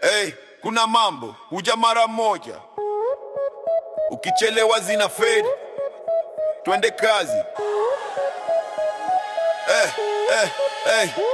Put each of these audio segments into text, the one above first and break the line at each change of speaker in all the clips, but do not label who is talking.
Hey, kuna mambo huja mara moja, ukichelewa zina fade. Twende kazi.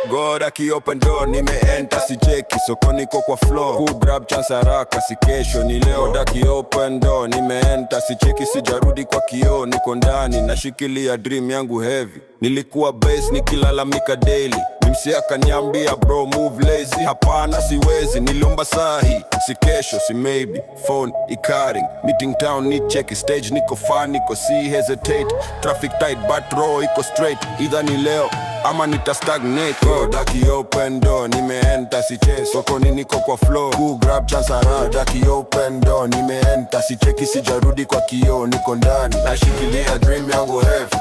God aki-open door, nime-enter si cheki. Soko niko kwa floor, ku-grab chance haraka si kesho ni leo. God aki-open door, nime-enter si cheki. Sijarudi kwa kioo, niko ndani nashikilia dream yangu heavy. Nilikuwa base nikilalamika daily, msi akaniambia bro move lazy. Hapana siwezi, niliomba sahi, si kesho si maybe. Phone ikaring, meeting town ni cheki. Stage niko fun, niko si hesitate. Traffic tight but row iko straight. Either ni leo ama nita stagnate. God aki-open door, nime-enter si chase. Soko ni niko kwa flow, ku-grab chance haraka. God aki-open door, nime-enter si cheki. Sijarudi kwa kioo, niko ndani nashikilia dream yangu heavy.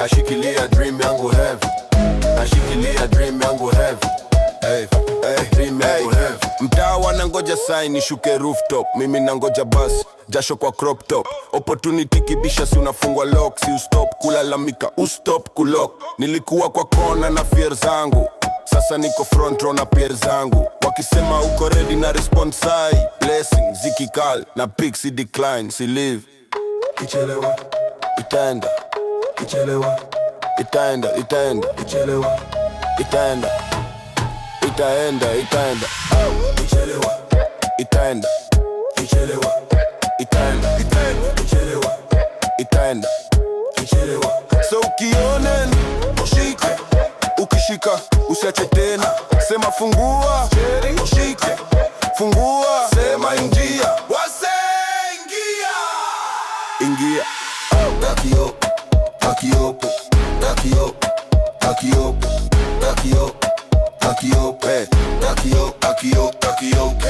Nashikilia dream yangu heavy. Nashikilia dream yangu heavy. Dream yangu heavy. Mtaa wanangoja sign nishuke rooftop, mimi nangoja bus, jasho kwa crop top. Opportunity kibisha si unafungwa lock, si ustop kulalamika, ustop kulock. Nilikuwa kwa kona na fear zangu, sasa niko front row na peer zangu. Wakisema uko ready na response sai, blessing zikikal na pixie decline, si live. Kichelewa itaenda, kichelewa itaenda, itaenda, kichelewa itaenda, itaenda, itaenda, kichelewa itaenda, kichelewa itaenda, itaenda, kichelewa itaenda, kichelewa. So ukionen ushike, ukishika usiache tena. Sema fungua, ushike, fungua. Sema ingia, wase ingia, ingia. Aki-open, aki-open, aki-open, aki-open, aki-open, aki-open, aki-open, aki-open, aki-open.